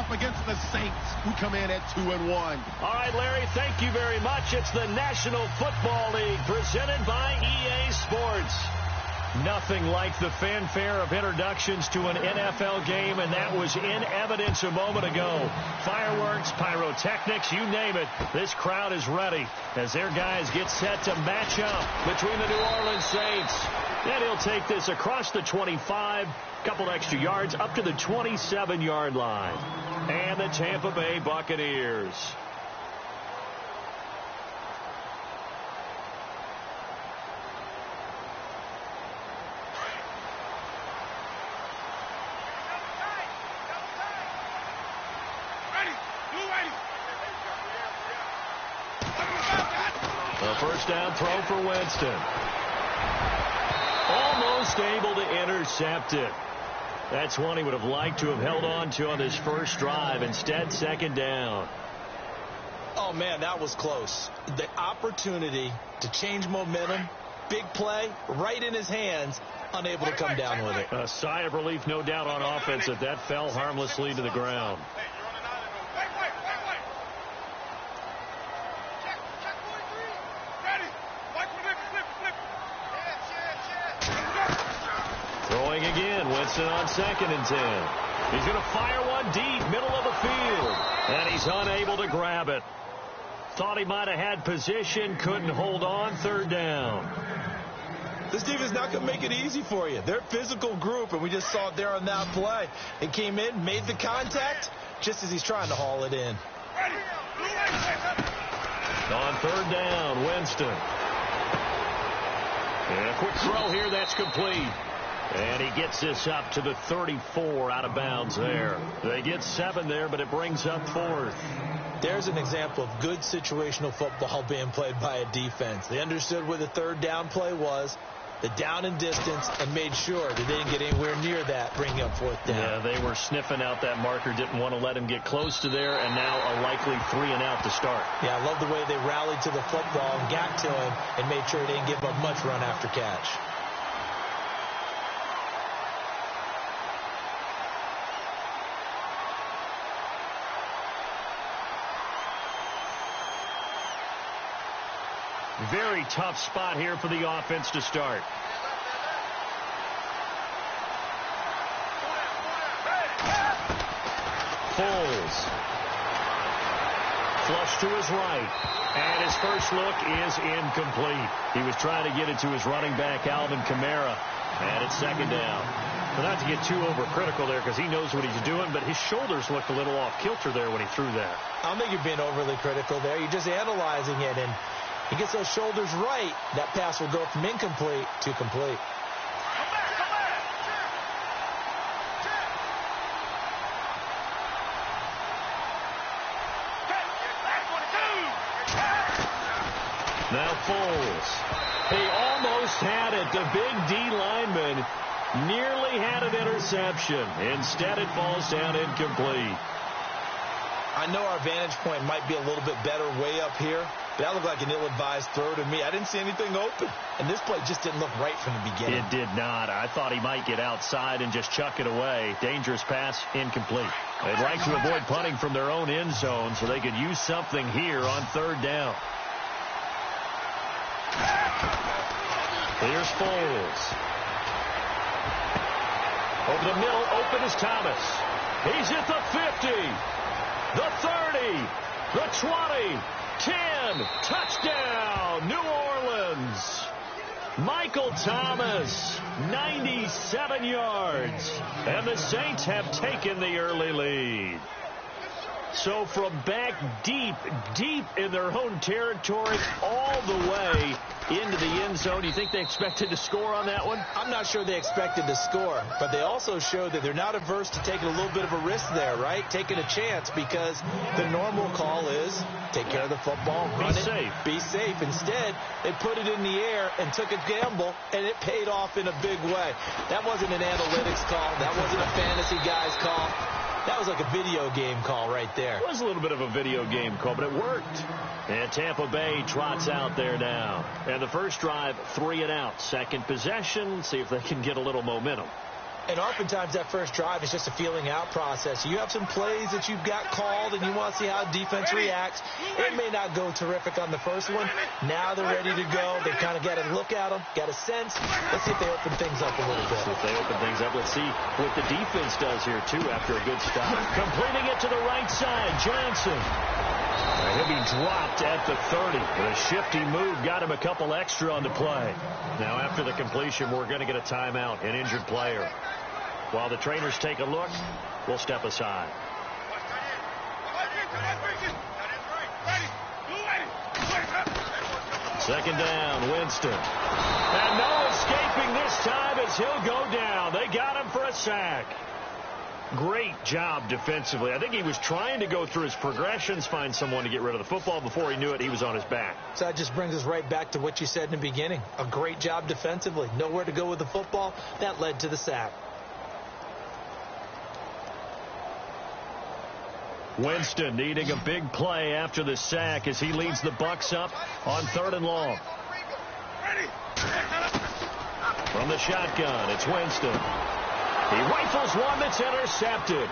up against the Saints, who come in at 2-1. All right, Larry, thank you very much. It's the National Football League presented by EA Sports. Nothing like the fanfare of introductions to an NFL game, and that was in evidence a moment ago. Fireworks, pyrotechnics, you name it. This crowd is ready as their guys get set to match up between the New Orleans Saints. And he'll take this across the 25, couple extra yards, up to the 27-yard line. And the Tampa Bay Buccaneers. A first down throw for Winston. Almost able to intercept it. That's one he would have liked to have held on to on his first drive. Instead, second down. Oh, man, that was close. The opportunity to change momentum, big play, right in his hands, unable to come down with it. A sigh of relief, no doubt, on offense that fell harmlessly to the ground. Throwing again, Winston on 2nd and 10. He's going to fire one deep, middle of the field. And he's unable to grab it. Thought he might have had position, couldn't hold on, third down. This defense is not going to make it easy for you. They're a physical group, and we just saw it there on that play. It came in, made the contact, just as he's trying to haul it in. On third down, Winston. And a quick throw here, that's complete. And he gets this up to the 34 out of bounds there. They get 7 there, but it brings up 4th. There's an example of good situational football being played by a defense. They understood where the third down play was, the down and distance, and made sure that they didn't get anywhere near that, bringing up 4th down. Yeah, they were sniffing out that marker, didn't want to let him get close to there, and now a likely 3 and out to start. Yeah, I love the way they rallied to the football and got to him and made sure they didn't give up much run after catch. Very tough spot here for the offense to start. Foles. Flush to his right. And his first look is incomplete. He was trying to get it to his running back, Alvin Kamara. And it's second down. Well, not to get too overcritical there because he knows what he's doing, but his shoulders looked a little off kilter there when he threw that. I don't think you're being overly critical there. You're just analyzing it, and he gets those shoulders right, that pass will go from incomplete to complete. Now Foles. He almost had it. The big D lineman nearly had an interception. Instead, it falls down incomplete. I know our vantage point might be a little bit better way up here, but that looked like an ill-advised throw to me. I didn't see anything open, and this play just didn't look right from the beginning. It did not. I thought he might get outside and just chuck it away. Dangerous pass, incomplete. They'd like to avoid punting from their own end zone so they could use something here on third down. Here's Foles. Over the middle, open is Thomas. He's at the 50. The 30, the 20, 10, touchdown, New Orleans. Michael Thomas, 97 yards, and the Saints have taken the early lead. So from back deep in their own territory, all the way into the end zone, do you think they expected to score on that one? I'm not sure they expected to score, but they also showed that they're not averse to taking a little bit of a risk there, right? Taking a chance, because the normal call is take care of the football, run it, be safe. Instead, they put it in the air and took a gamble, and it paid off in a big way. That wasn't an analytics call. That wasn't a fantasy guy's call. That was like a video game call right there. It was a little bit of a video game call, but it worked. And Tampa Bay trots out there now. And the first drive, 3 and out. Second possession, see if they can get a little momentum. And oftentimes that first drive is just a feeling out process. You have some plays that you've got called and you want to see how defense reacts. It may not go terrific on the first one. Now they're ready to go. They've kind of got to look at them, got a sense. Let's see if they open things up a little bit. See if they open things up. Let's see what the defense does here, too, after a good stop. Completing it to the right side, Johnson. He'll be dropped at the 30. The shifty move got him a couple extra on the play. Now, after the completion, we're going to get a timeout, an injured player. While the trainers take a look, we'll step aside. Second down, Winston. And no escaping this time as he'll go down. They got him for a sack. Great job defensively. I think he was trying to go through his progressions, find someone to get rid of the football. Before he knew it, he was on his back. So that just brings us right back to what you said in the beginning. A great job defensively. Nowhere to go with the football. That led to the sack. Winston needing a big play after the sack as he leads the Bucs up on 3rd and long. From the shotgun, it's Winston. He rifles one that's intercepted.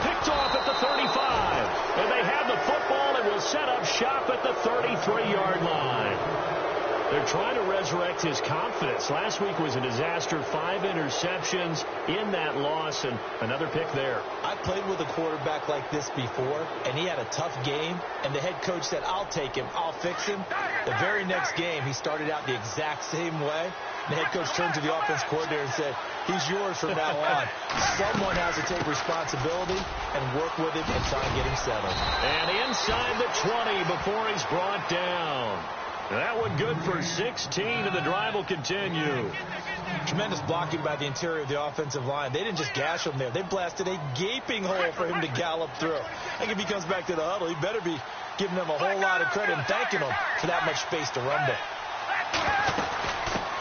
Picked off at the 35. And they have the football and will set up shop at the 33-yard line. They're trying to resurrect his confidence. Last week was a disaster. 5 interceptions in that loss, and another pick there. I played with a quarterback like this before, and he had a tough game, and the head coach said, I'll take him, I'll fix him. The very next game, he started out the exact same way. The head coach turned to the offense coordinator and said, he's yours from now on. Someone has to take responsibility and work with him and try and get him settled. And inside the 20 before he's brought down. That one good for 16, and the drive will continue. Tremendous blocking by the interior of the offensive line. They didn't just gash him there. They blasted a gaping hole for him to gallop through. I think if he comes back to the huddle, he better be giving them a whole lot of credit and thanking them for that much space to run there.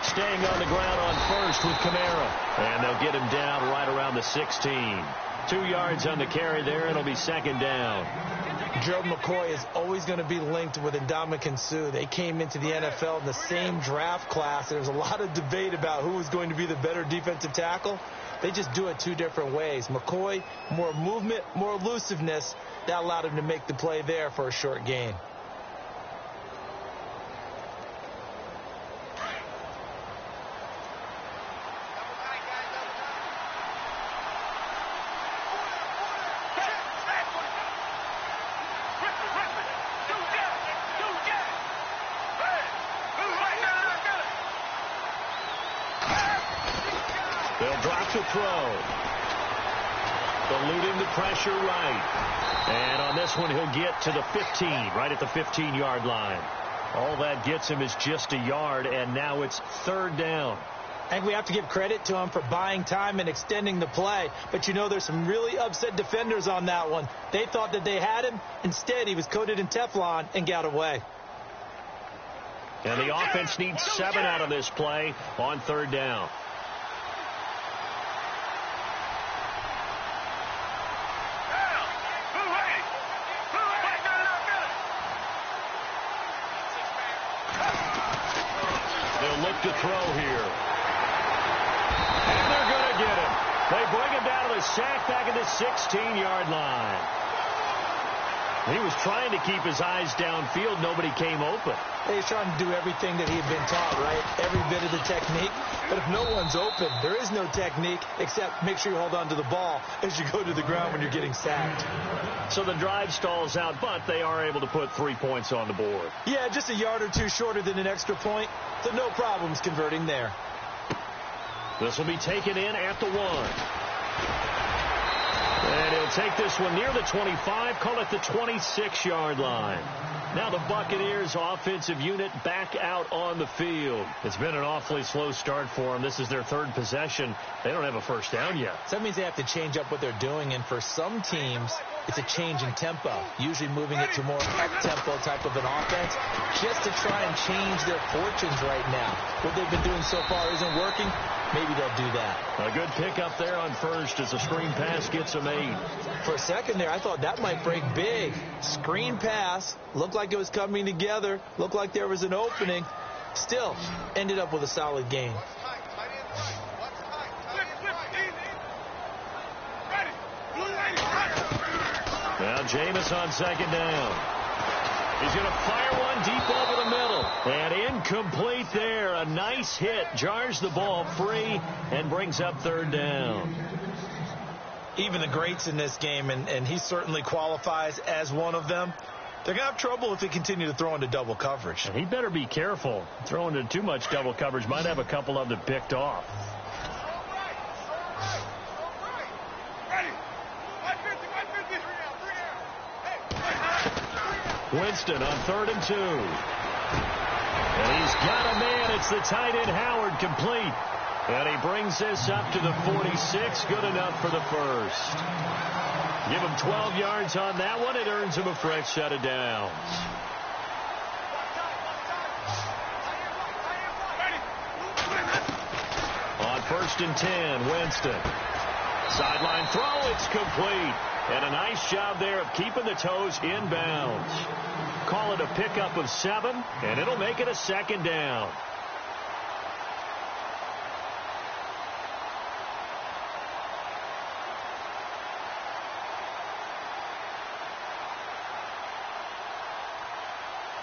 Staying on the ground on first with Kamara. And they'll get him down right around the 16. 2 yards on the carry there, and it'll be 2nd down. Gerald McCoy is always going to be linked with Ndamukong Suh. They came into the NFL in the same draft class. There's a lot of debate about who was going to be the better defensive tackle. They just do it 2 different ways. McCoy, more movement, more elusiveness. That allowed him to make the play there for a short gain. To throw. Eluding the pressure right. And on this one, he'll get to the 15, right at the 15-yard line. All that gets him is just a yard, and now it's 3rd down. I think we have to give credit to him for buying time and extending the play. But, you know, there's some really upset defenders on that one. They thought that they had him. Instead, he was coated in Teflon and got away. And the offense needs 7 out of this play on 3rd down. To throw here. And they're going to get him. They bring him down to the sack back at the 16-yard line. He was trying to keep his eyes downfield. Nobody came open. He's trying to do everything that he had been taught, right? Every bit of the technique. But if no one's open, there is no technique except make sure you hold on to the ball as you go to the ground when you're getting sacked. So the drive stalls out, but they are able to put 3 points on the board. Yeah, just a yard or 2 shorter than an extra point. So no problems converting there. This will be taken in at the 1. And he'll take this one near the 25, call it the 26-yard line. Now the Buccaneers offensive unit back out on the field. It's been an awfully slow start for them. This is their 3rd possession. They don't have a first down yet. So that means they have to change up what they're doing, and for some teams, it's a change in tempo, usually moving it to more up-tempo type of an offense, just to try and change their fortunes right now. What they've been doing so far isn't working. Maybe they'll do that. A good pickup there on first as the screen pass gets a made. For a second there, I thought that might break big. Screen pass, looked like it was coming together, looked like there was an opening. Still, ended up with a solid gain. Now Jameis on second down. He's going to fire one deep over the middle. And incomplete there. A nice hit. Jars the ball free and brings up third down. Even the greats in this game, and he certainly qualifies as one of them, they're going to have trouble if they continue to throw into double coverage. And he better be careful. Throwing into too much double coverage might have a couple of them picked off. Winston on 3rd and 2. And he's got a man. It's the tight end Howard, complete. And he brings this up to the 46. Good enough for the first. Give him 12 yards on that one. It earns him a fresh set of downs. On 1st and 10, Winston. Sideline throw. It's complete. And a nice job there of keeping the toes inbounds. Call it a pickup of 7, and it'll make it a 2nd down.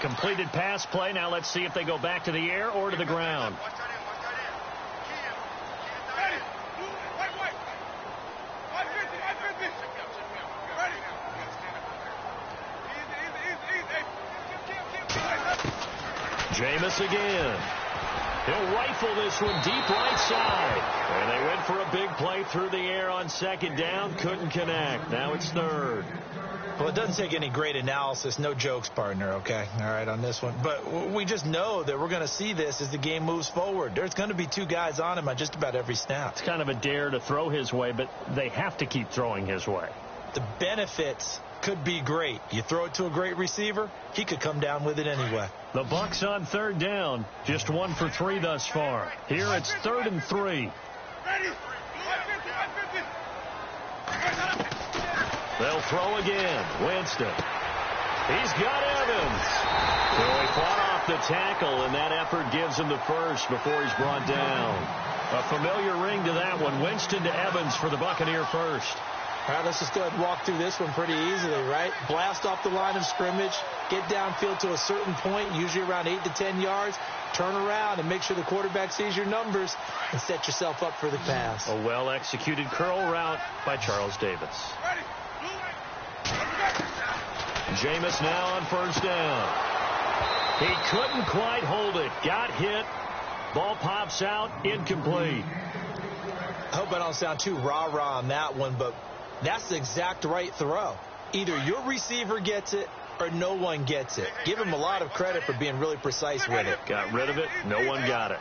Completed pass play. Now let's see if they go back to the air or to the ground. Jameis again. He'll rifle this one deep right side. And they went for a big play through the air on 2nd down. Couldn't connect. Now it's 3rd. Well, it doesn't take any great analysis. No jokes, partner, okay? All right, on this one. But we just know that we're going to see this as the game moves forward. There's going to be 2 guys on him on just about every snap. It's kind of a dare to throw his way, but they have to keep throwing his way. The benefits could be great. You throw it to a great receiver, he could come down with it anyway. The Bucs on 3rd down. Just 1 for 3 thus far. Here it's 3rd and 3. They'll throw again. Winston. He's got Evans. So he fought off the tackle, and that effort gives him the first before he's brought down. A familiar ring to that one. Winston to Evans for the Buccaneer first. All right, let's just go ahead and walk through this one pretty easily, right? Blast off the line of scrimmage, get downfield to a certain point, usually around 8 to 10 yards, turn around and make sure the quarterback sees your numbers and set yourself up for the pass. A well-executed curl route by Charles Davis. Jameis now on 1st down. He couldn't quite hold it. Got hit. Ball pops out. Incomplete. I hope I don't sound too rah-rah on that one, but that's the exact right throw. Either your receiver gets it or no one gets it. Give him a lot of credit for being really precise with it. Got rid of it. No one got it.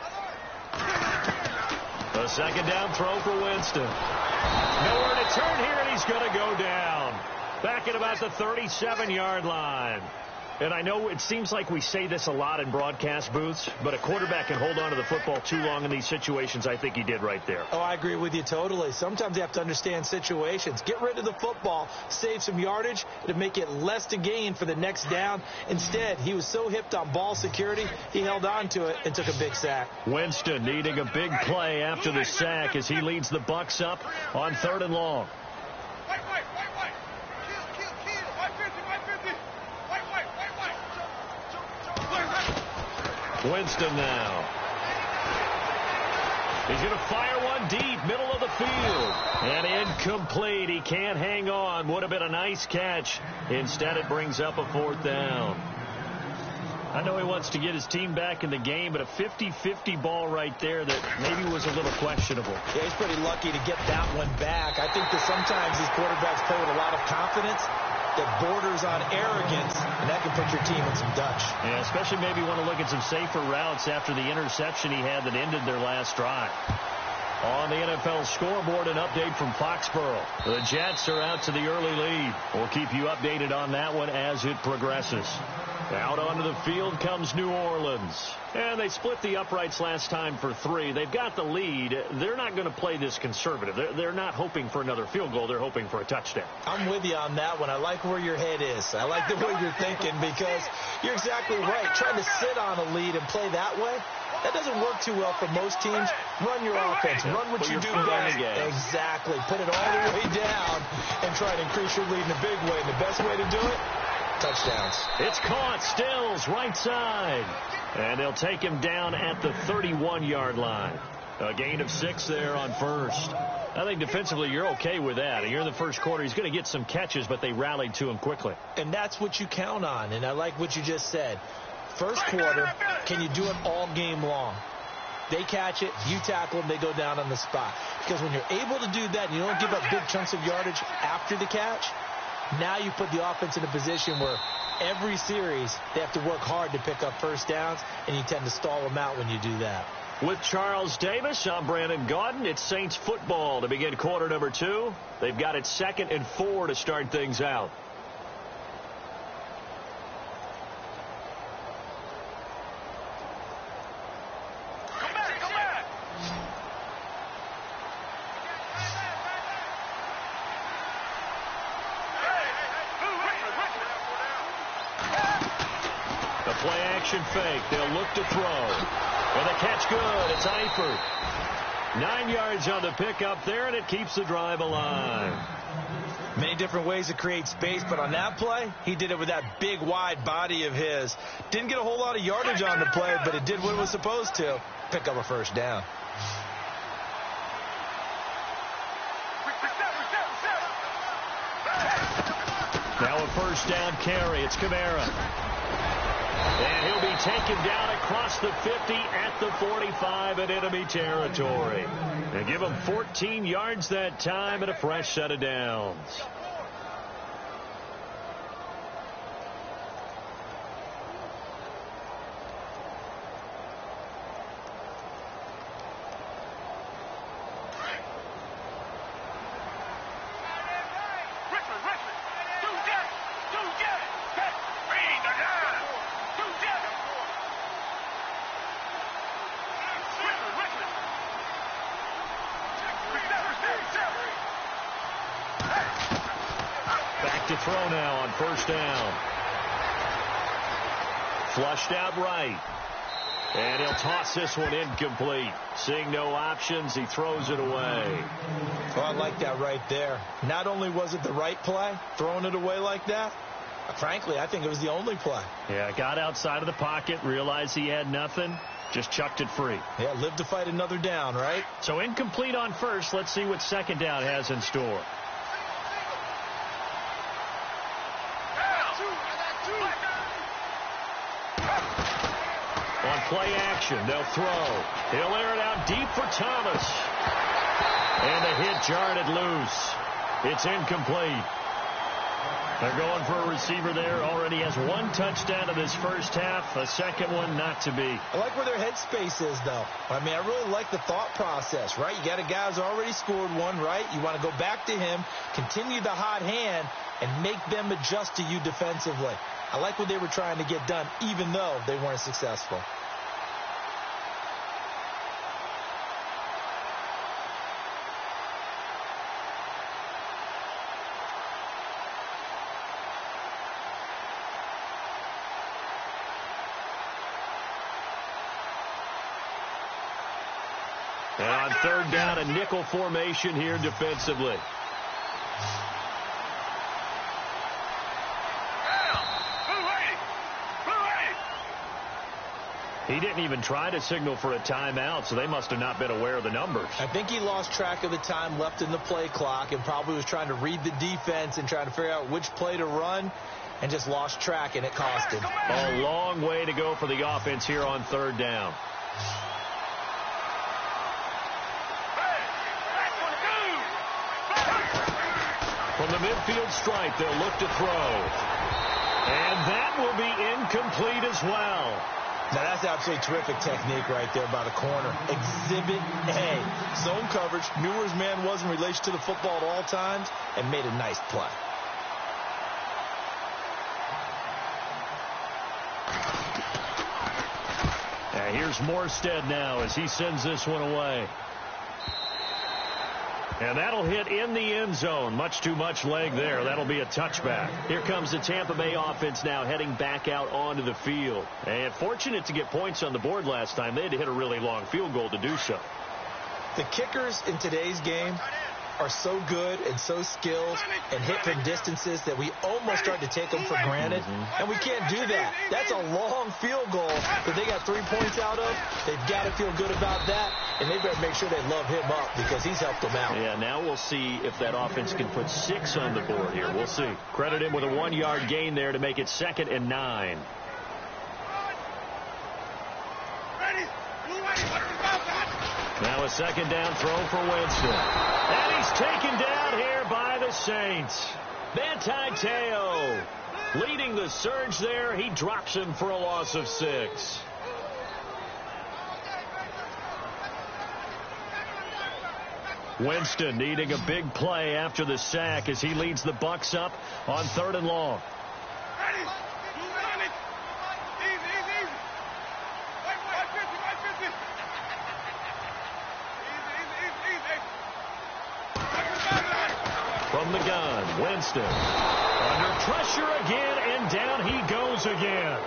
A 2nd down throw for Winston. Nowhere to turn here, and he's going to go down. Back at about the 37-yard line. And I know it seems like we say this a lot in broadcast booths, but a quarterback can hold on to the football too long in these situations. I think he did right there. Oh, I agree with you totally. Sometimes you have to understand situations. Get rid of the football, save some yardage to make it less to gain for the next down. Instead, he was so hipped on ball security, he held on to it and took a big sack. Winston needing a big play after the sack as he leads the Bucs up on 3rd and long. Winston now. He's going to fire one deep, middle of the field. And incomplete. He can't hang on. Would have been a nice catch. Instead, it brings up a 4th down. I know he wants to get his team back in the game, but a 50-50 ball right there that maybe was a little questionable. Yeah, he's pretty lucky to get that one back. I think that sometimes these quarterbacks play with a lot of confidence that borders on arrogance, and that can put your team in some Dutch. Yeah, especially maybe want to look at some safer routes after the interception he had that ended their last drive. On the NFL scoreboard, an update from Foxborough. The Jets are out to the early lead. We'll keep you updated on that one as it progresses. Out onto the field comes New Orleans. And they split the uprights last time for 3. They've got the lead. They're not going to play this conservative. They're not hoping for another field goal. They're hoping for a touchdown. I'm with you on that one. I like where your head is. I like the way you're thinking because you're exactly right. Trying to sit on a lead and play that way, that doesn't work too well for most teams. Run your offense. Run what you do best. Exactly. Put it all the way down and try to increase your lead in a big way. And the best way to do it, touchdowns. It's caught. Stills right side. And they'll take him down at the 31-yard line. A gain of 6 there on first. I think defensively you're okay with that. You're in the first quarter. He's going to get some catches, but they rallied to him quickly. And that's what you count on. And I like what you just said. First quarter, can you do it all game long? They catch it, you tackle them, they go down on the spot. Because when you're able to do that and you don't give up big chunks of yardage after the catch, now you put the offense in a position where every series they have to work hard to pick up first downs, and you tend to stall them out when you do that. With Charles Davis, I'm Brandon Gaudin. It's Saints football to begin quarter number 2. They've got it 2nd and 4 to start things out. Play-action fake. They'll look to throw. And the catch good. It's Eifert. 9 yards on the pickup there, and it keeps the drive alive. Many different ways to create space, but on that play, he did it with that big, wide body of his. Didn't get a whole lot of yardage on the play, but it did what it was supposed to. Pick up a first down. Now a first down carry. It's Kamara. And he'll be taken down across the 50 at the 45 in enemy territory. And give him 14 yards that time and a fresh set of downs. To throw now on first down. Flushed out right. And he'll toss this one incomplete. Seeing no options, he throws it away. Well, I like that right there. Not only was it the right play, throwing it away like that, frankly, I think it was the only play. Yeah, got outside of the pocket, realized he had nothing, just chucked it free. Yeah, live to fight another down, right? So incomplete on first. Let's see what second down has in store. On play action, they'll throw. He'll air it out deep for Thomas. And the hit jarred it loose. It's incomplete. They're going for a receiver there. Already has 1 touchdown in this first half. A second one not to be. I like where their headspace is, though. I mean, I really like the thought process, right? You got a guy who's already scored one, right? You want to go back to him, continue the hot hand, and make them adjust to you defensively. I like what they were trying to get done, even though they weren't successful. And on third down, a nickel formation here defensively. He didn't even try to signal for a timeout, so they must have not been aware of the numbers. I think he lost track of the time left in the play clock and probably was trying to read the defense and trying to figure out which play to run and just lost track, and it cost him. A long way to go for the offense here on third down. From the midfield stripe, they'll look to throw. And that will be incomplete as well. Now, that's absolutely terrific technique right there by the corner. Exhibit A. Zone coverage, knew where his man was in relation to the football at all times, and made a nice play. And here's Morstead now as he sends this one away. And that'll hit in the end zone. Much too much leg there. That'll be a touchback. Here comes the Tampa Bay offense now heading back out onto the field. And fortunate to get points on the board last time. They had to hit a really long field goal to do so. The kickers in today's game are so good and so skilled and hit from distances that we almost start to take them for granted. And we can't do that. That's a long field goal that they got 3 points out of. They've got to feel good about that, and they better make sure they love him up because he's helped them out. Yeah, now we'll see if that offense can put 6 on the board here. We'll see. Credit him with a 1-yard gain there to make it 2nd and 9. Now a 2nd down throw for Winston. And he's taken down here by the Saints. Manti Te'o leading the surge there. He drops him for a loss of 6. Winston needing a big play after the sack as he leads the Bucs up on 3rd and long. From the gun, Winston under pressure again, and down he goes again.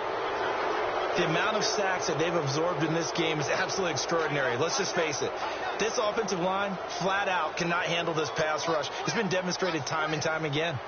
The amount of sacks that they've absorbed in this game is absolutely extraordinary. Let's just face it. This offensive line, flat out, cannot handle this pass rush. It's been demonstrated time and time again.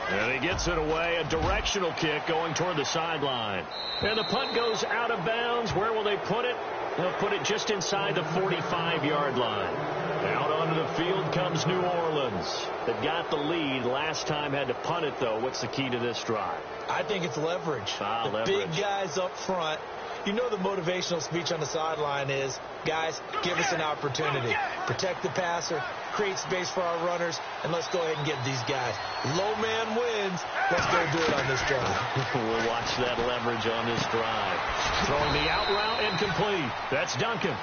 And he gets it away. A directional kick going toward the sideline. And the punt goes out of bounds. Where will they put it? They'll put it just inside the 45-yard line. Out onto the field comes New Orleans. They've got the lead. Last time had to punt it, though. What's the key to this drive? I think it's leverage. Leverage. Big guys up front. You know the motivational speech on the sideline is, guys, give us an opportunity. Protect the passer, create space for our runners, and let's go ahead and get these guys. Low man wins. Let's go do it on this drive. We'll watch that leverage on this drive. Throwing the out route incomplete. That's Duncan.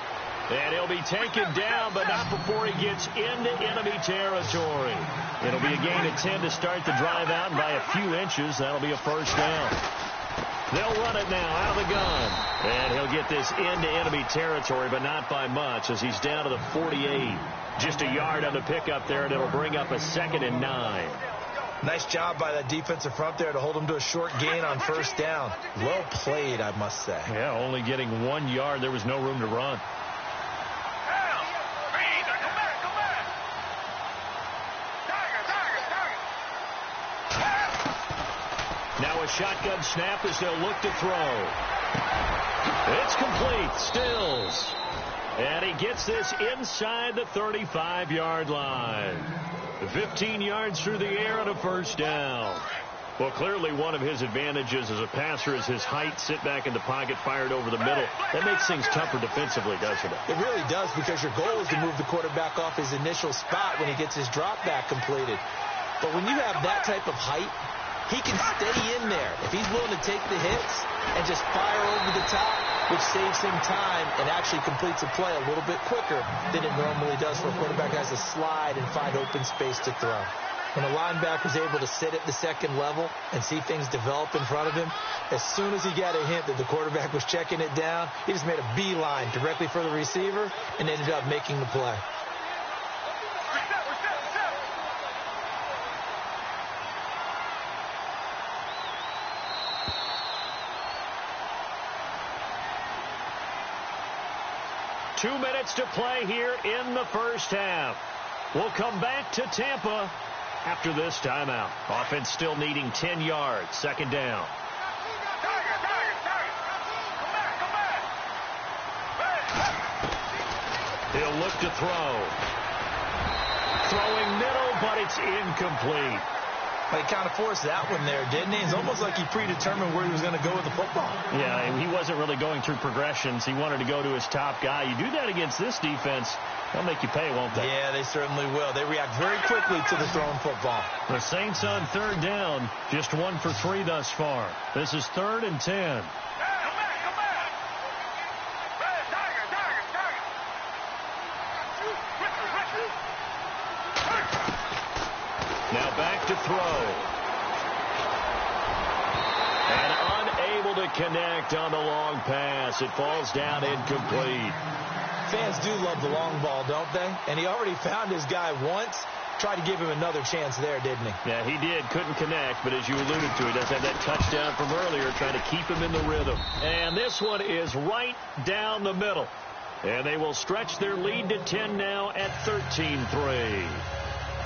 And he'll be taken down, but not before he gets into enemy territory. It'll be a gain of 10 to start the drive out, and by a few inches, that'll be a 1st down. They'll run it now out of the gun. And he'll get this into enemy territory, but not by much as he's down to the 48. Just a yard on the pickup there, and it'll bring up a 2nd and 9. Nice job by that defensive front there to hold him to a short gain on 1st down. Well played, I must say. Yeah, only getting 1 yard. There was no room to run. Now a shotgun snap as they'll look to throw. It's complete. Stills. And he gets this inside the 35-yard line. 15 yards through the air and a 1st down. Well, clearly one of his advantages as a passer is his height. Sit back in the pocket, fired over the middle. That makes things tougher defensively, doesn't it? It really does, because your goal is to move the quarterback off his initial spot when he gets his drop back completed. But when you have that type of height, he can stay in there if he's willing to take the hits and just fire over the top, which saves him time and actually completes a play a little bit quicker than it normally does for a quarterback who has to slide and find open space to throw. When a linebacker is able to sit at the 2nd level and see things develop in front of him, as soon as he got a hint that the quarterback was checking it down, he just made a beeline directly for the receiver and ended up making the play. Two minutes to play here in the 1st half. We'll come back to Tampa after this timeout. Offense still needing 10 yards. 2nd down. He'll look to throw. Throwing middle, but it's incomplete. He kind of forced that one there, didn't he? It's almost like he predetermined where he was going to go with the football. Yeah, he wasn't really going through progressions. He wanted to go to his top guy. You do that against this defense, they'll make you pay, won't they? Yeah, they certainly will. They react very quickly to the thrown football. The Saints on 3rd down, just 1 for 3 thus far. This is 3rd and 10. Now back to throw. And unable to connect on the long pass. It falls down incomplete. Fans do love the long ball, don't they? And he already found his guy once. Tried to give him another chance there, didn't he? Yeah, he did. Couldn't connect, but as you alluded to, he does have that touchdown from earlier, trying to keep him in the rhythm. And this one is right down the middle. And they will stretch their lead to 10 now at 13-3.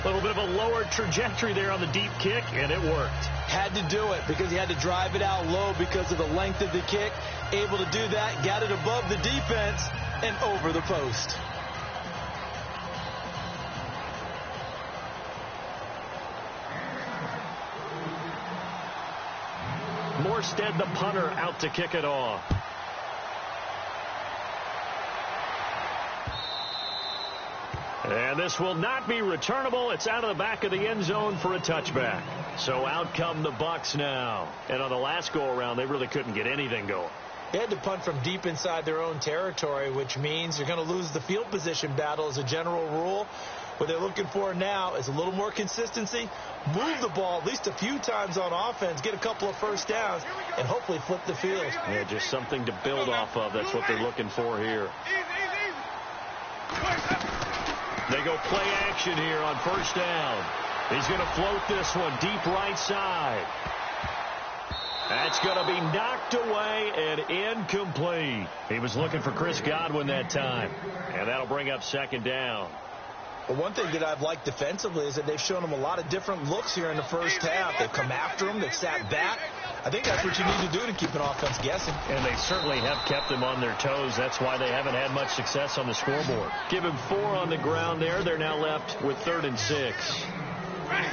A little bit of a lower trajectory there on the deep kick, and it worked. Had to do it because he had to drive it out low because of the length of the kick. Able to do that, got it above the defense and over the post. Morstead, the punter, out to kick it off. And this will not be returnable. It's out of the back of the end zone for a touchback. So out come the Bucs now. And on the last go-around, they really couldn't get anything going. They had to punt from deep inside their own territory, which means you're going to lose the field position battle as a general rule. What they're looking for now is a little more consistency, move the ball at least a few times on offense, get a couple of first downs, and hopefully flip the field. Yeah, just something to build off of. That's what they're looking for here. They go play action here on first down. He's going to float this one deep right side. That's going to be knocked away and incomplete. He was looking for Chris Godwin that time. And that'll bring up second down. Well, one thing that I've liked defensively is that they've shown him a lot of different looks here in the first half. They've come after him. They've sat back. I think that's what you need to do to keep an offense guessing. And they certainly have kept them on their toes. That's why they haven't had much success on the scoreboard. Give him 4 on the ground there. They're now left with 3rd and 6.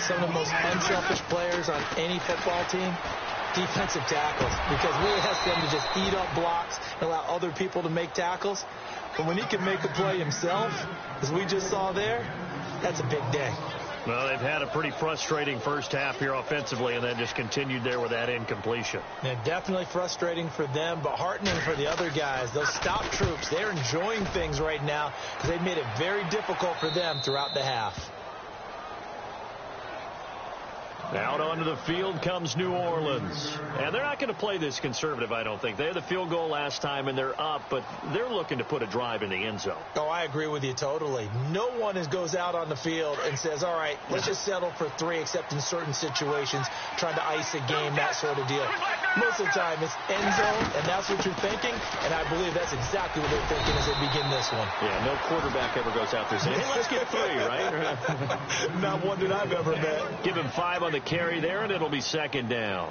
Some of the most unselfish players on any football team, defensive tackles, because we ask them to just eat up blocks and allow other people to make tackles. But when he can make a play himself, as we just saw there, that's a big day. Well, they've had a pretty frustrating first half here offensively, and then just continued there with that incompletion. Yeah, definitely frustrating for them, but heartening for the other guys. Those stop troops, they're enjoying things right now because they've made it very difficult for them throughout the half. Out onto the field comes New Orleans. And they're not going to play this conservative, I don't think. They had the field goal last time, and they're up, but they're looking to put a drive in the end zone. Oh, I agree with you totally. No one goes out on the field and says, all right, let's just settle for 3, except in certain situations, trying to ice a game, that sort of deal. Most of the time, it's end zone, and that's what you're thinking, and I believe that's exactly what they're thinking as they begin this one. Yeah, no quarterback ever goes out there saying, hey, let's get 3, right? Not one that I've ever met. Give him 5 on the carry there, and it'll be second down.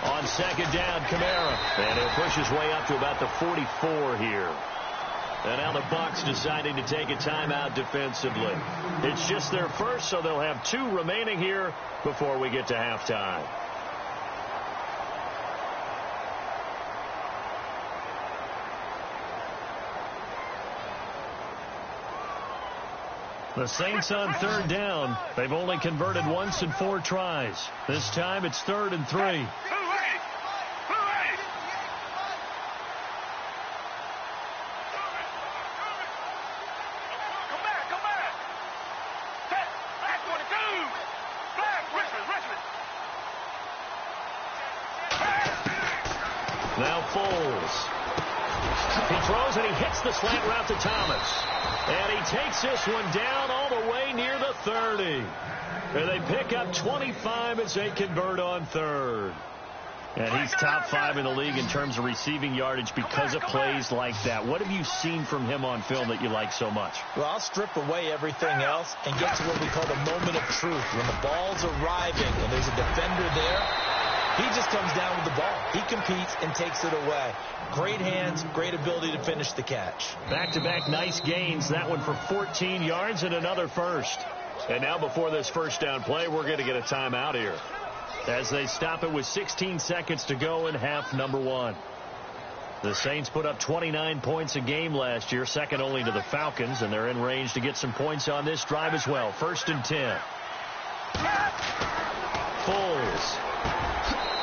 On second down, Kamara, and he'll push his way up to about the 44 here. And now the Bucs deciding to take a timeout defensively. It's just their first, so they'll have 2 remaining here before we get to halftime. The Saints on third down. They've only converted once in 4 tries. This time it's 3rd and 3. Now Foles. He throws and he hits the slant route to Thomas. And he takes this one down all the way near the 30. And they pick up 25 as they convert on 3rd. And he's top 5 in the league in terms of receiving yardage because of plays like that. What have you seen from him on film that you like so much? Well, I'll strip away everything else and get to what we call the moment of truth. When the ball's arriving and there's a defender there, he just comes down with the ball. He competes and takes it away. Great hands, great ability to finish the catch. Back-to-back nice gains. That one for 14 yards and another first. And now before this first down play, we're going to get a timeout here as they stop it with 16 seconds to go in half number 1. The Saints put up 29 points a game last year, second only to the Falcons, and they're in range to get some points on this drive as well. 1st and 10. Diggs.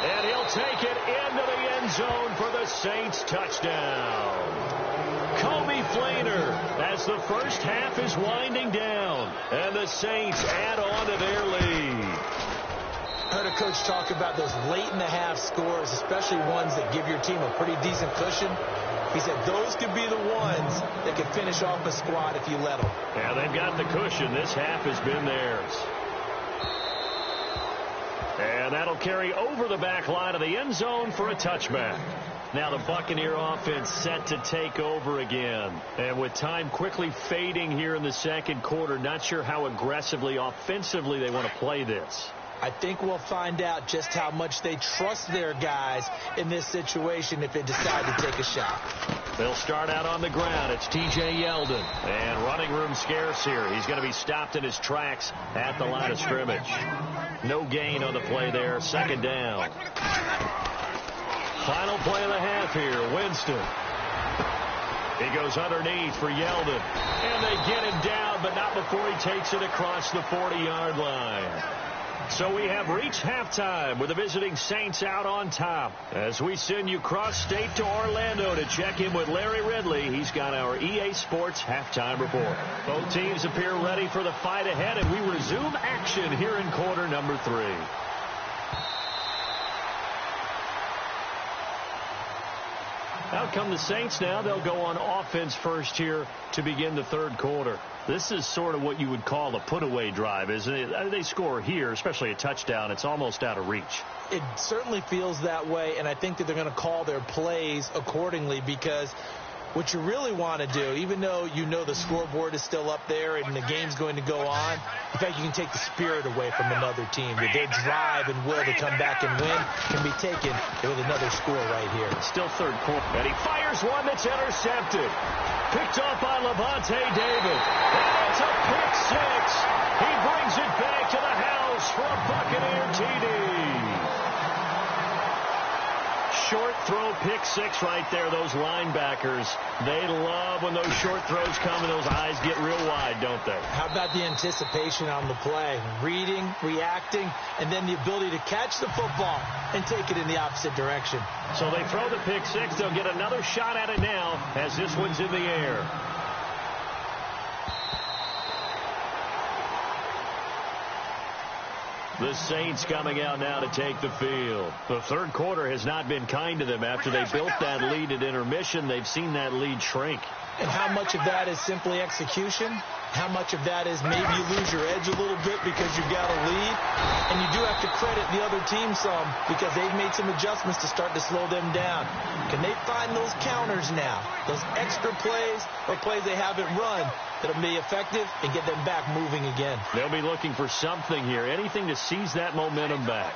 And he'll take it into the end zone for the Saints touchdown. Coby Fleener as the first half is winding down. And the Saints add on to their lead. I heard a coach talk about those late-in-the-half scores, especially ones that give your team a pretty decent cushion. He said those could be the ones that could finish off a squad if you let them. Yeah, they've got the cushion. This half has been theirs. And that'll carry over the back line of the end zone for a touchback. Now the Buccaneer offense set to take over again. And with time quickly fading here in the second quarter, not sure how aggressively, offensively they want to play this. I think we'll find out just how much they trust their guys in this situation if they decide to take a shot. They'll start out on the ground. It's T.J. Yeldon. And running room scarce here. He's going to be stopped in his tracks at the line of scrimmage. No gain on the play there. Second down. Final play of the half here. Winston. He goes underneath for Yeldon. And they get him down, but not before he takes it across the 40-yard line. So we have reached halftime with the visiting Saints out on top. As we send you cross-state to Orlando to check in with Larry Ridley, he's got our EA Sports halftime report. Both teams appear ready for the fight ahead, and we resume action here in quarter number 3. Out come the Saints now. They'll go on offense first here to begin the third quarter. This is sort of what you would call a put-away drive, isn't it? They score here, especially a touchdown. It's almost out of reach. It certainly feels that way, and I think that they're going to call their plays accordingly because what you really want to do, even though you know the scoreboard is still up there and the game's going to go on, in fact, you can take the spirit away from another team. That their drive and will to come back and win can be taken with another score right here. Still third quarter. And he fires one that's intercepted. Picked off by Lavonte David. And it's a pick six. He brings it back to the house for a Buccaneer TD. Short throw pick six right there. Those linebackers, they love when those short throws come and those eyes get real wide, don't they? How about the anticipation on the play? Reading, reacting, and then the ability to catch the football and take it in the opposite direction. So they throw the pick six. They'll get another shot at it now as this one's in the air. The Saints coming out now to take the field. The third quarter has not been kind to them. After they built that lead at intermission, they've seen that lead shrink. And how much of that is simply execution? How much of that is maybe you lose your edge a little bit because you've got a lead? And you do have to credit the other team some because they've made some adjustments to start to slow them down. Can they find those counters now? Those extra plays or plays they haven't run that'll be effective and get them back moving again. They'll be looking for something here, anything to seize that momentum back.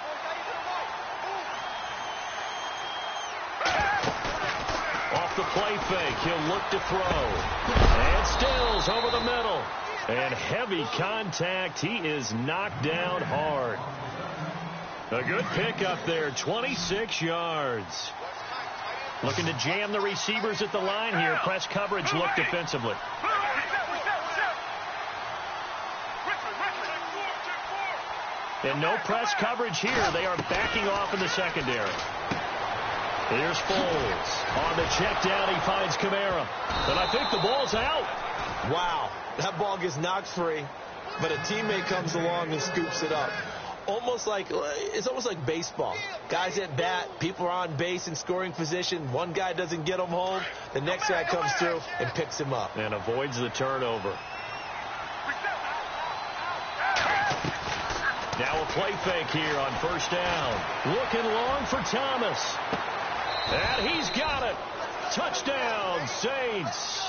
Off the play fake, he'll look to throw. And Stills over the middle. And heavy contact. He is knocked down hard. A good pickup there, 26 yards. Looking to jam the receivers at the line here. Press coverage look defensively. And no press coverage here. They are backing off in the secondary. Here's Foles. On the check down, he finds Kamara. And I think the ball's out. Wow. That ball gets knocked free, but a teammate comes along and scoops it up. It's almost like baseball. Guys at bat, people are on base in scoring position. One guy doesn't get him home. The next guy comes through and picks him up. And avoids the turnover. Now a play fake here on first down. Looking long for Thomas. And he's got it. Touchdown, Saints.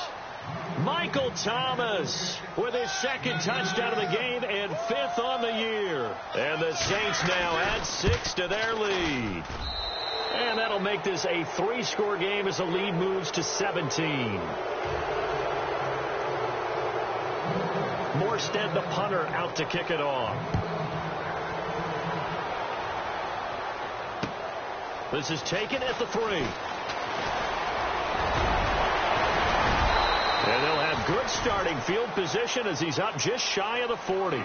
Michael Thomas with his second touchdown of the game and fifth on the year. And the Saints now add 6 to their lead. And that'll make this a 3-score game as the lead moves to 17. Morstead, the punter, out to kick it off. This is taken at the 3. And they'll have Good starting field position as he's up just shy of the 40.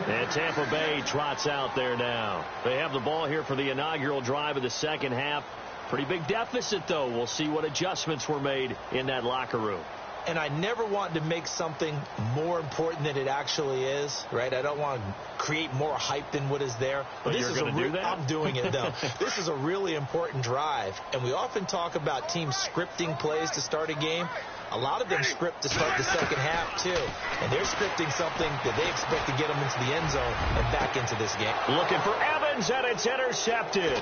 And Tampa Bay trots out there now. They have the ball here for the inaugural drive of the second half. Pretty big deficit, though. We'll see what adjustments were made in that locker room. And I never want to make something more important than it actually is, right? I don't want to create more hype than what is there. But this you're is going to do that? I'm doing it, though. This is a really important drive. And we often talk about teams scripting plays to start a game. A lot of them script to start the second half, too. And they're scripting something that they expect to get them into the end zone and back into this game. Looking for Evans, and it's intercepted.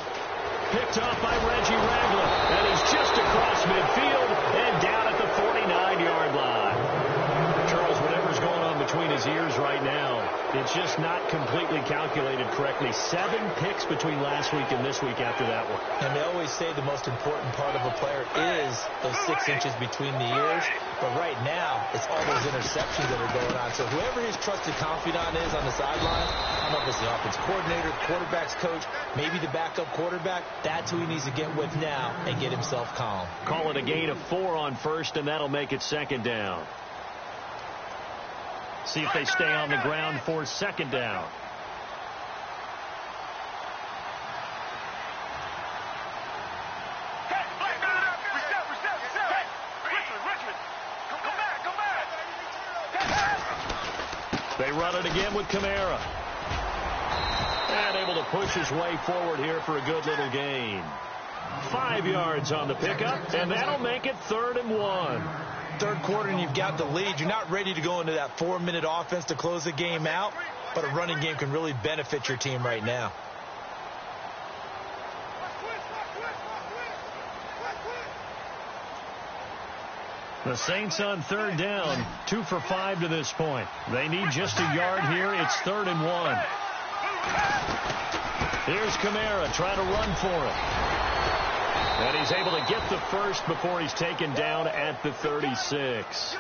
Picked off by Reggie Ragland, and he's just across midfield and down at the 49-yard line. Charles, whatever's going on between his ears right now, it's just not completely calculated correctly. 7 picks between last week and this week after that one. And they always say the most important part of a player is those 6 inches between the ears. But right now, it's all those interceptions that are going on. So whoever his trusted confidant is on the sideline, I don't know if it's the offense coordinator, quarterback's coach, maybe the backup quarterback, that's who he needs to get with now and get himself calm. Call it a gain of 4 on first, and that'll make it second down. See if they stay on the ground for second down. They run it again with Kamara. And able to push his way forward here for a good little gain. 5 yards on the pickup, and that'll make it 3rd and 1. Third quarter and you've got the lead. You're not ready to go into that 4-minute offense to close the game out, but a running game can really benefit your team right now. The Saints on 3rd down, 2 for 5 to this point. They need just a yard here. It's 3rd and 1. Here's Kamara trying to run for it. And he's able to get the first before he's taken down at the 36.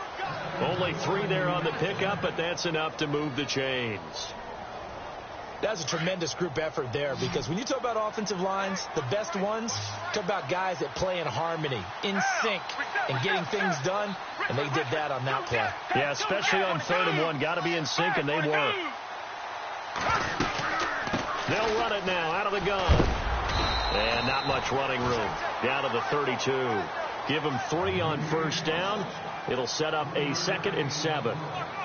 Only 3 there on the pickup, but that's enough to move the chains. That's a tremendous group effort there, because when you talk about offensive lines, the best ones, talk about guys that play in harmony, in sync, and getting things done, and they did that on that play. Yeah, especially on 3rd and 1. Got to be in sync, and they were. They'll run it now out of the gun. And not much running room. Down to the 32. Give them 3 on first down. It'll set up a 2nd and 7.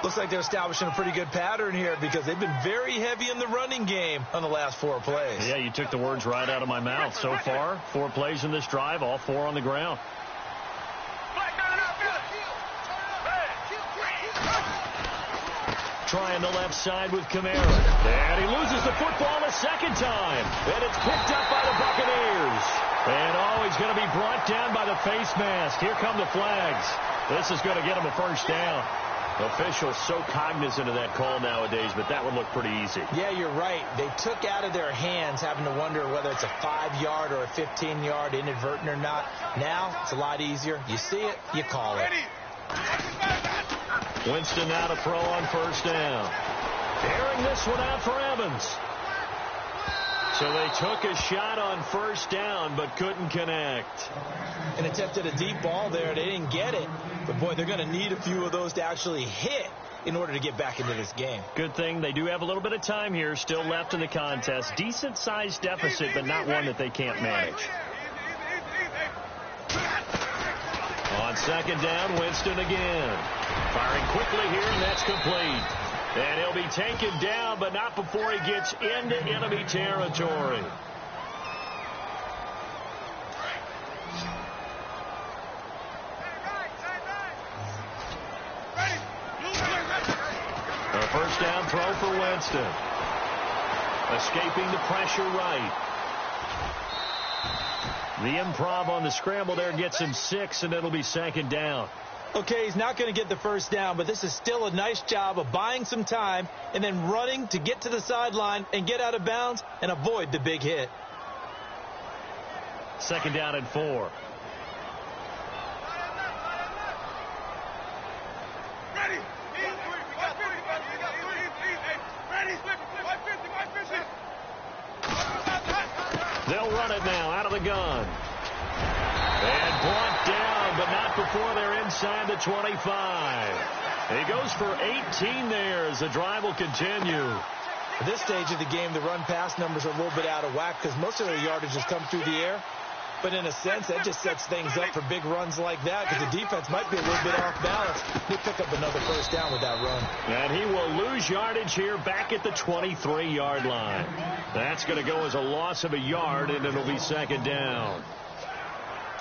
Looks like they're establishing a pretty good pattern here, because they've been very heavy in the running game on the last 4 plays. Yeah, you took the words right out of my mouth. So far, 4 plays in this drive, all 4 on the ground. Trying the left side with Kamara. And he loses the football a second time. And it's picked up by the Buccaneers. And he's going to be brought down by the face mask. Here come the flags. This is going to get him a first down. Officials so cognizant of that call nowadays, but that would look pretty easy. Yeah, you're right. They took out of their hands having to wonder whether it's a 5-yard or a 15-yard inadvertent or not. Now, it's a lot easier. You see it, you call it. Winston now to throw on first down. Airing this one out for Evans. So they took a shot on first down, but couldn't connect. An attempt at a deep ball there. They didn't get it. But, boy, they're going to need a few of those to actually hit in order to get back into this game. Good thing they do have a little bit of time here still left in the contest. Decent-sized deficit, but not one that they can't manage. On second down, Winston again. Firing quickly here, and that's complete. And he'll be taken down, but not before he gets into enemy territory. A first down throw for Winston. Escaping the pressure right. The improv on the scramble there gets him 6, and it'll be second down. Okay, he's not going to get the first down, but this is still a nice job of buying some time and then running to get to the sideline and get out of bounds and avoid the big hit. Second down and 4. They'll run it now out of the gun. And brought down, but not before they're inside the 25. He goes for 18 there as the drive will continue. At this stage of the game, the run-pass numbers are a little bit out of whack because most of their yardage has come through the air. But in a sense, that just sets things up for big runs like that because the defense might be a little bit off balance. They pick up another first down with that run. And he will lose yardage here back at the 23-yard line. That's going to go as a loss of a yard, and it'll be second down.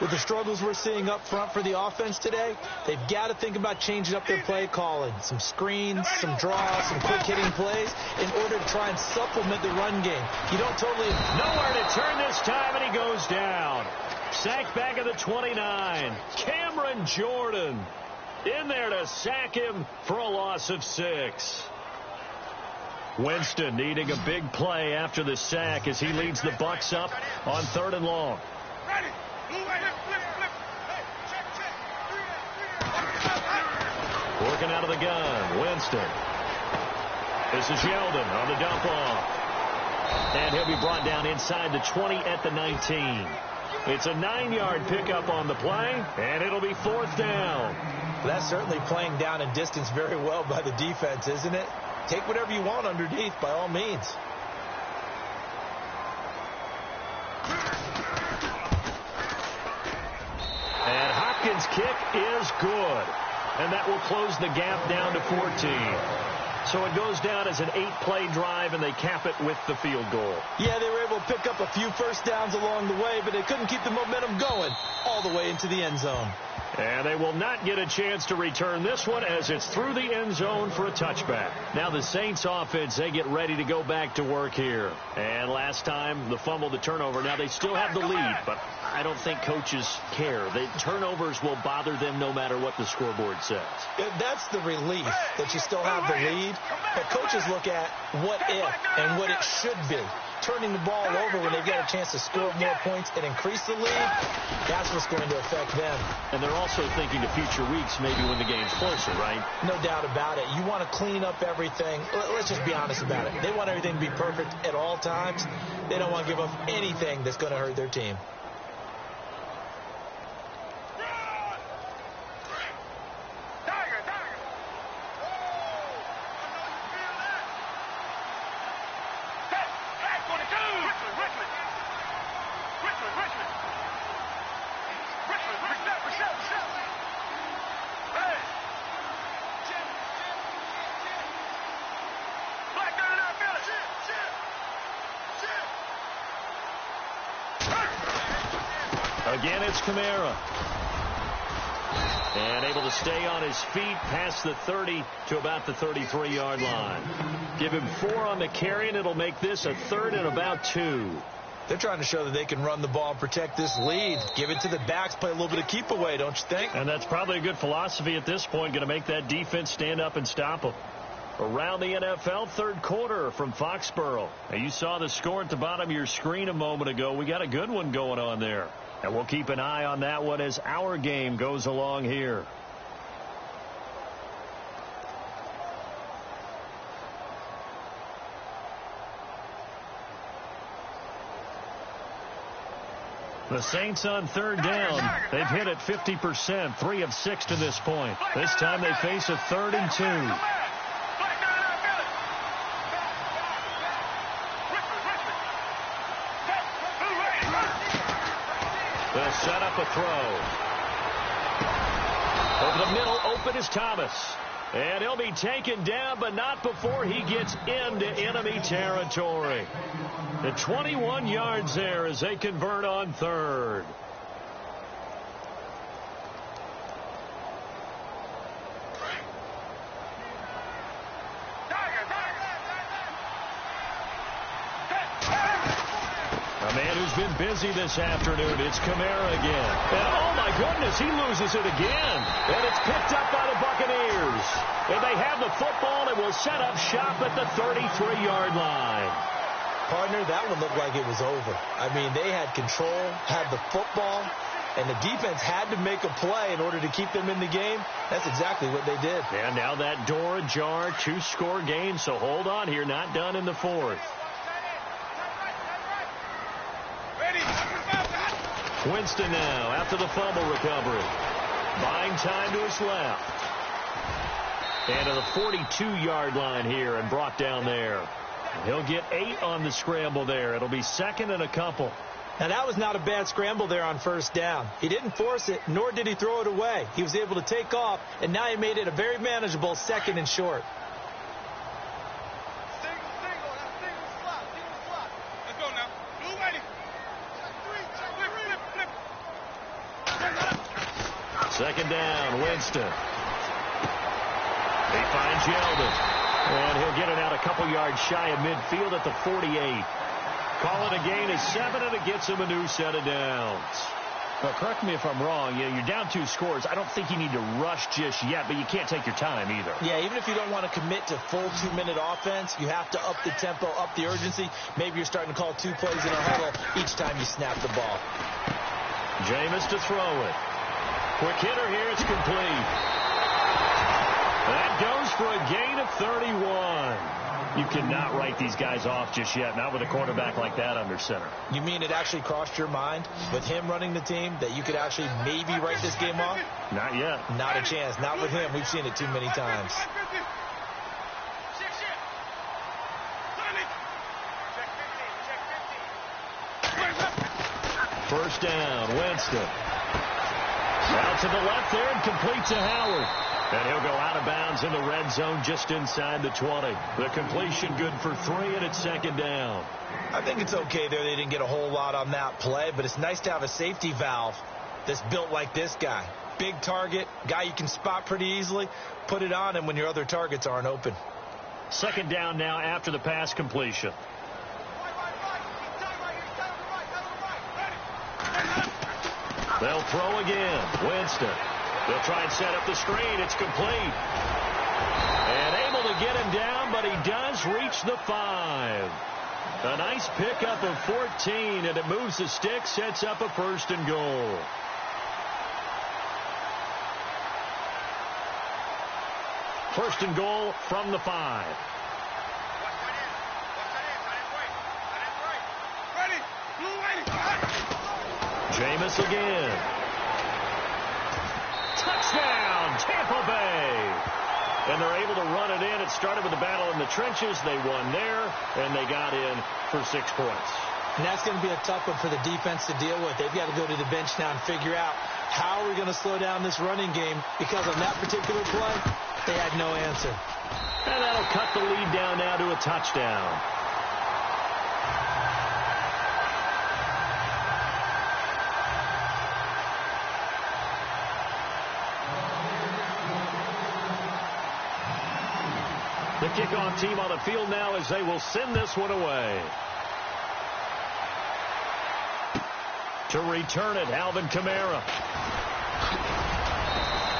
With the struggles we're seeing up front for the offense today, they've got to think about changing up their play calling. Some screens, some draws, some quick-hitting plays in order to try and supplement the run game. You don't totally... Nowhere to turn this time, and he goes down. Sacked back at the 29. Cameron Jordan in there to sack him for a loss of 6. Winston needing a big play after the sack as he leads the Bucs up on 3rd and long. Working out of the gun, Winston. This is Yeldon on the dump off. And he'll be brought down inside the 20 at the 19. It's a 9-yard pickup on the play, and it'll be 4th down. That's certainly playing down in distance very well by the defense, isn't it? Take whatever you want underneath, by all means. And Hopkins' kick is good. And that will close the gap down to 14. So it goes down as an 8-play drive, and they cap it with the field goal. Yeah, they were able to pick up a few first downs along the way, but they couldn't keep the momentum going all the way into the end zone. And they will not get a chance to return this one as it's through the end zone for a touchback. Now the Saints offense, they get ready to go back to work here. And last time, the fumble, the turnover. Now they still have the lead, but I don't think coaches care. The turnovers will bother them no matter what the scoreboard says. That's the relief that you still have the lead. But coaches look at what if and what it should be. Turning the ball over when they've got a chance to score more points and increase the lead, that's what's going to affect them. And they're also thinking to future weeks, maybe when the game's closer, right? No doubt about it. You want to clean up everything. Let's just be honest about it. They want everything to be perfect at all times. They don't want to give up anything that's going to hurt their team. Again, it's Kamara. And able to stay on his feet past the 30 to about the 33-yard line. Give him 4 on the carry, and it'll make this a 3rd and about 2. They're trying to show that they can run the ball and protect this lead. Give it to the backs, play a little bit of keep away, don't you think? And that's probably a good philosophy at this point, going to make that defense stand up and stop them. Around the NFL, 3rd quarter from Foxborough. Now, you saw the score at the bottom of your screen a moment ago. We got a good one going on there. And we'll keep an eye on that one as our game goes along here. The Saints on 3rd down. They've hit it 50%, 3 of 6 to this point. This time they face a 3rd and 2. They'll set up a throw. Over the middle, open is Thomas. And he'll be taken down, but not before he gets into enemy territory. The 21 yards there as they convert on 3rd. A man who's been busy this afternoon, it's Kamara again. And oh my goodness, he loses it again. And it's picked up by the Buccaneers. And they have the football and will set up shop at the 33-yard line. Partner, that one looked like it was over. I mean, they had control, had the football, and the defense had to make a play in order to keep them in the game. That's exactly what they did. And now that door ajar, 2-score game, so hold on here, not done in the 4th. Winston now after the fumble recovery. Buying time to his left. And to the 42-yard line here and brought down there. He'll get 8 on the scramble there. It'll be second and a couple. Now, that was not a bad scramble there on first down. He didn't force it, nor did he throw it away. He was able to take off, and now he made it a very manageable second and short. Let's go now. Blue ready. Flip. Second down, Winston. He finds Yeldon. And he'll get it out a couple yards shy of midfield at the 48. Call it a gain of 7, and it gets him a new set of downs. Well, correct me if I'm wrong. You're down 2 scores. I don't think you need to rush just yet, but you can't take your time either. Yeah, even if you don't want to commit to full 2-minute offense, you have to up the tempo, up the urgency. Maybe you're starting to call 2 plays in a huddle each time you snap the ball. Jameis to throw it. Quick hitter here. It's complete. That goes for a gain of 31. You cannot write these guys off just yet, not with a quarterback like that under center. You mean it actually crossed your mind with him running the team that you could actually maybe write this game off? Not yet. Not a chance. Not with him. We've seen it too many times. First down, Winston. Out to the left there and complete to Howard. And he'll go out of bounds in the red zone just inside the 20. The completion good for 3, and it's second down. I think it's okay there. They didn't get a whole lot on that play, but it's nice to have a safety valve that's built like this guy. Big target, guy you can spot pretty easily. Put it on him when your other targets aren't open. Second down now after the pass completion. They'll throw again. Winston. They'll try and set up the screen. It's complete. And able to get him down, but he does reach the 5. A nice pickup of 14, and it moves the stick, sets up a first and goal. First and goal from the 5. Jameis again. Touchdown, Tampa Bay. And they're able to run it in. It started with the battle in the trenches. They won there, and they got in for 6 points. And that's going to be a tough one for the defense to deal with. They've got to go to the bench now and figure out how we're going to slow down this running game, because on that particular play, they had no answer. And that'll cut the lead down now to a touchdown. The kickoff team on the field now as they will send this one away. To return it, Alvin Kamara.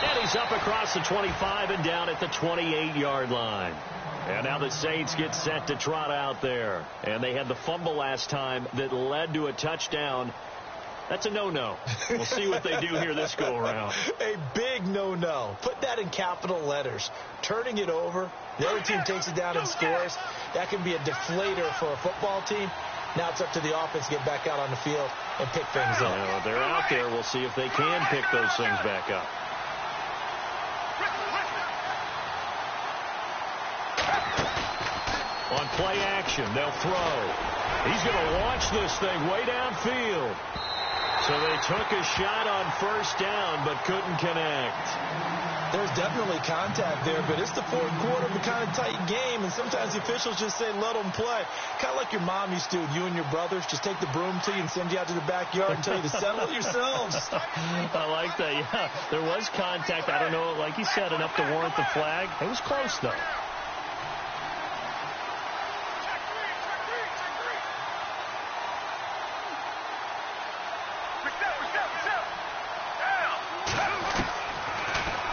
And he's up across the 25 and down at the 28-yard line. And now the Saints get set to trot out there. And they had the fumble last time that led to a touchdown. That's a no-no. We'll see what they do here this go-around. A big no-no. Put that in capital letters. Turning it over, the other team takes it down and scores. That can be a deflator for a football team. Now it's up to the offense to get back out on the field and pick things up. Well, they're out there. We'll see if they can pick those things back up. On play action, they'll throw. He's going to launch this thing way downfield. So they took a shot on first down, but couldn't connect. There's definitely contact there, but it's the fourth quarter of a kind of tight game, and sometimes the officials just say, let them play. Kind of like your mom used to, you and your brothers, just take the broom to you and send you out to the backyard and tell you to settle yourselves. I like that, yeah. There was contact. I don't know, like you said, enough to warrant the flag. It was close, though.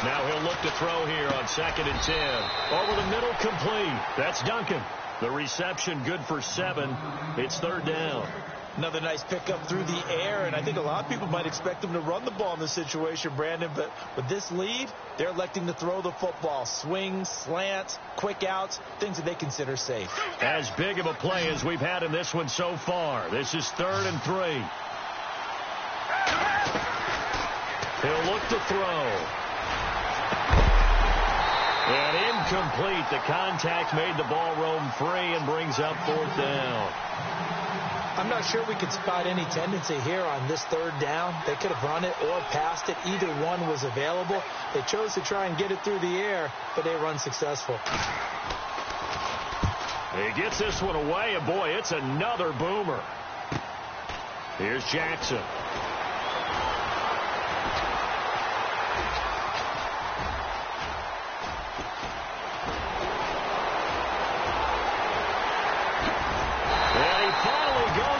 Now he'll look to throw here on 2nd and 10. Over the middle, complete. That's Duncan. The reception good for 7. It's 3rd down. Another nice pickup through the air, and I think a lot of people might expect them to run the ball in this situation, Brandon, but with this lead, they're electing to throw the football. Swings, slants, quick outs, things that they consider safe. As big of a play as we've had in this one so far. This is 3rd and 3. He'll look to throw. And incomplete. The contact made the ball roam free and brings up 4th down. I'm not sure we could spot any tendency here on this 3rd down. They could have run it or passed it. Either one was available. They chose to try and get it through the air, but they were unsuccessful. He gets this one away, and boy, it's another boomer. Here's Jackson.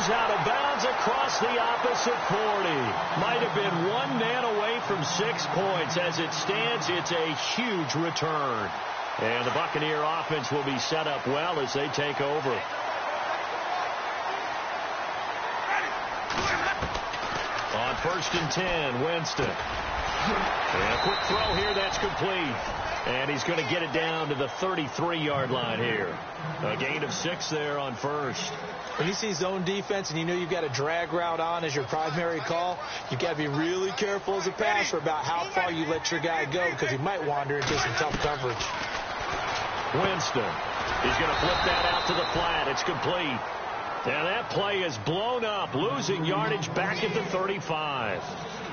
Out of bounds across the opposite 40. Might have been one man away from 6 points. As it stands, it's a huge return. And the Buccaneer offense will be set up well as they take over. On 1st and 10, Winston. And a quick throw here, that's complete. And he's going to get it down to the 33-yard line here. A gain of 6 there on 1st. When you see zone defense and you know you've got a drag route on as your primary call, you've got to be really careful as a passer about how far you let your guy go because he might wander into some tough coverage. Winston. He's going to flip that out to the flat. It's complete. And that play is blown up, losing yardage back at the 35.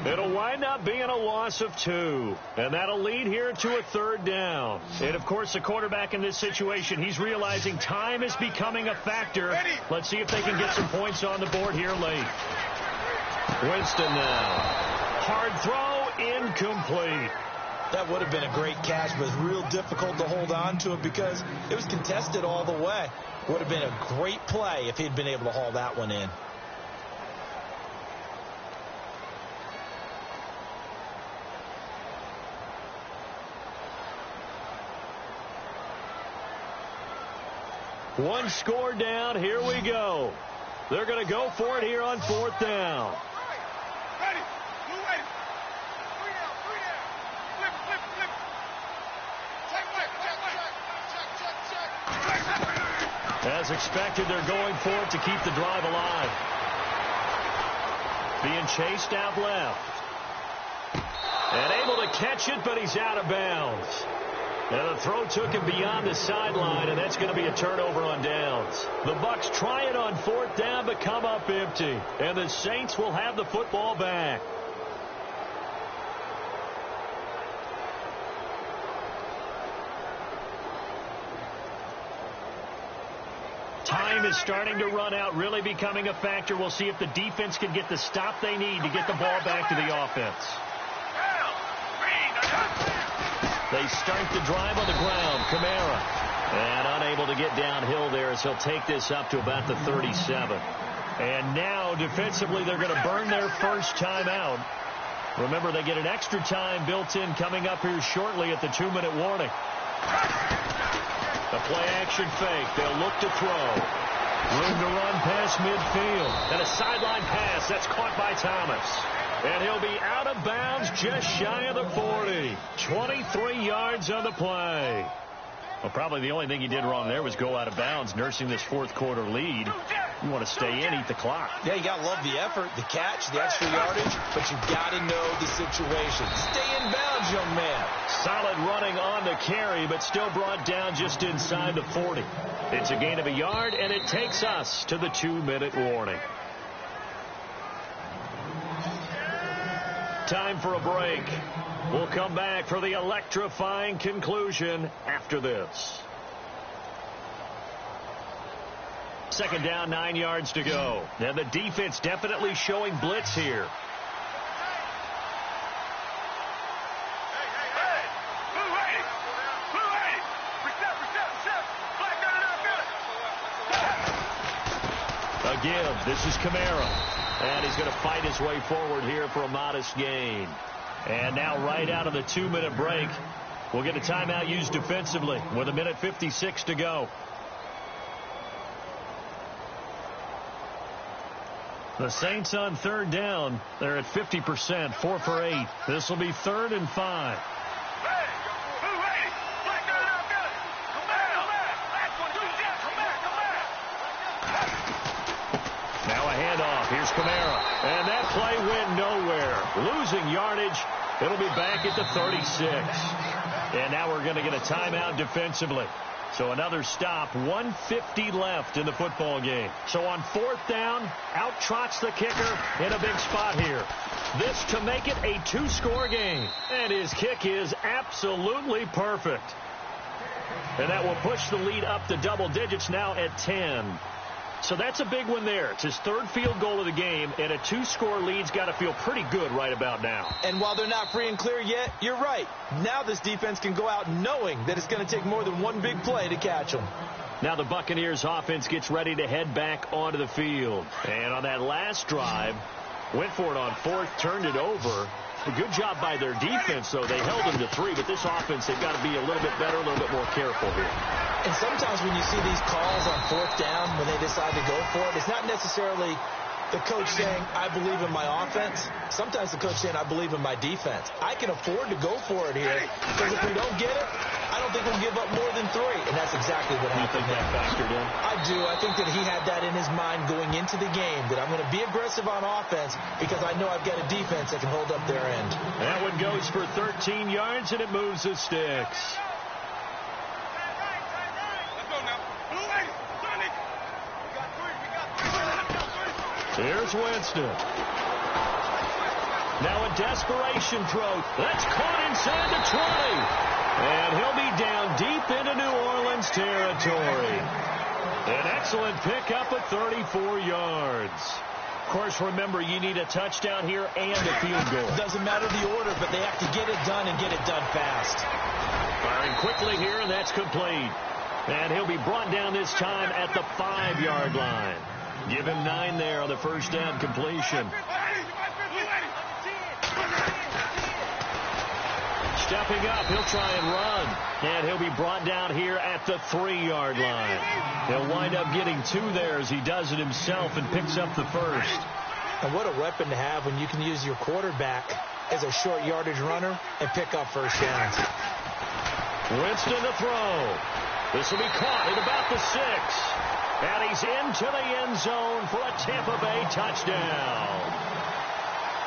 It'll wind up being a loss of 2. And that'll lead here to a 3rd down. And, of course, the quarterback in this situation, he's realizing time is becoming a factor. Let's see if they can get some points on the board here late. Winston now. Hard throw, incomplete. That would have been a great catch, but it's real difficult to hold on to it because it was contested all the way. Would have been a great play if he'd been able to haul that one in. One score down. Here we go. They're going to go for it here on 4th down. Ready. Blue ready. 3 down. 3 down. Flip. Check. As expected, they're going for it to keep the drive alive. Being chased out left. And able to catch it, but he's out of bounds. And the throw took him beyond the sideline, and that's going to be a turnover on downs. The Bucs try it on 4th down, but come up empty. And the Saints will have the football back. Time is starting to run out, really becoming a factor. We'll see if the defense can get the stop they need to get the ball back to the offense. They start the drive on the ground. Kamara. And unable to get downhill there as he'll take this up to about the 37. And now, defensively, they're going to burn their first timeout. Remember, they get an extra time built in coming up here shortly at the 2-minute warning. The play-action fake. They'll look to throw. Room to run past midfield. And a sideline pass. That's caught by Thomas. And he'll be out of bounds just shy of the 40. 23 yards on the play. Well, probably the only thing he did wrong there was go out of bounds, nursing this 4th quarter lead. You want to stay in, eat the clock. Yeah, you got to love the effort, the catch, the extra yardage, but you got to know the situation. Stay in bounds, young man. Solid running on the carry, but still brought down just inside the 40. It's a gain of a yard, and it takes us to the 2-minute warning. Time for a break. We'll come back for the electrifying conclusion after this. 2nd down, 9 yards to go. And the defense definitely showing blitz here. A give. This is Kamara. And he's going to fight his way forward here for a modest gain. And now right out of the 2-minute break, we'll get a timeout used defensively with 1:56 to go. The Saints on 3rd down. They're at 50%, 4 for 8. This will be 3rd and 5. Now a handoff. Here's Kamara. And that play went nowhere. Losing yardage It'll be back at the 36. And now we're going to get a timeout defensively. So another stop, 1:50 left in the football game. So on 4th down, out trots the kicker in a big spot here. This to make it a 2-score game. And his kick is absolutely perfect. And that will push the lead up to double digits now at 10. So that's a big one there. It's his 3rd field goal of the game, and a 2-score lead's got to feel pretty good right about now. And while they're not free and clear yet, you're right. Now this defense can go out knowing that it's going to take more than one big play to catch them. Now the Buccaneers offense gets ready to head back onto the field. And on that last drive, went for it on 4th, turned it over. A good job by their defense, though. They held them to 3, but this offense, they've got to be a little bit better, a little bit more careful here. And sometimes when you see these calls on 4th down, when they decide to go for it, it's not necessarily the coach saying, I believe in my offense. Sometimes the coach saying, I believe in my defense. I can afford to go for it here, because if we don't get it, I don't think we'll give up more than 3. And that's exactly what happened. You think that factored in? I do. I think that he had that in his mind going into the game, that I'm going to be aggressive on offense because I know I've got a defense that can hold up their end. That one goes for 13 yards, and it moves the sticks. Let's go now. Blue lady. Sonic. We got 3. Here's Winston. Now a desperation throw. That's caught inside the 20. And he'll be down deep into New Orleans territory. An excellent pickup at 34 yards. Of course, remember, you need a touchdown here and a field goal. Doesn't matter the order, but they have to get it done and get it done fast. Firing quickly here, and that's complete. And he'll be brought down this time at the 5-yard line. Give him 9 there on the first down completion. Stepping up, he'll try and run. And he'll be brought down here at the 3-yard line. He'll wind up getting 2 there as he does it himself and picks up the first. And what a weapon to have when you can use your quarterback as a short yardage runner and pick up first downs. Winston to throw. This will be caught at about the 6. And he's into the end zone for a Tampa Bay touchdown.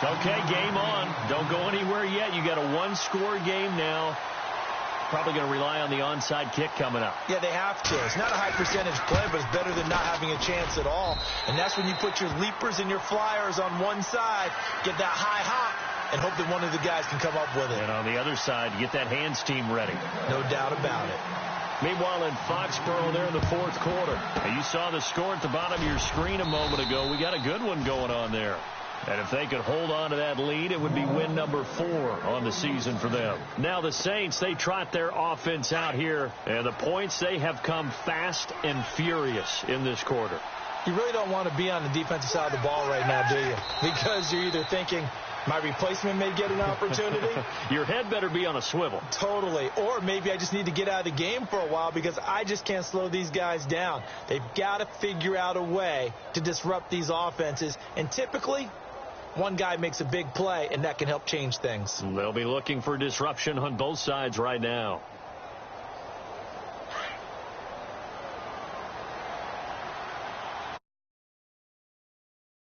Okay, game on. Don't go anywhere yet. You got a 1-score game now. Probably going to rely on the onside kick coming up. Yeah, they have to. It's not a high percentage play, but it's better than not having a chance at all. And that's when you put your leapers and your flyers on one side, get that high hop, and hope that one of the guys can come up with it. And on the other side, get that hands team ready. No doubt about it. Meanwhile, in Foxborough there in the 4th quarter. And you saw the score at the bottom of your screen a moment ago. We got a good one going on there. And if they could hold on to that lead, it would be win number 4 on the season for them. Now the Saints, they trot their offense out here. And the points, they have come fast and furious in this quarter. You really don't want to be on the defensive side of the ball right now, do you? Because you're either thinking, my replacement may get an opportunity. Your head better be on a swivel. Totally. Or maybe I just need to get out of the game for a while because I just can't slow these guys down. They've got to figure out a way to disrupt these offenses. And typically, one guy makes a big play, and that can help change things. They'll be looking for disruption on both sides right now.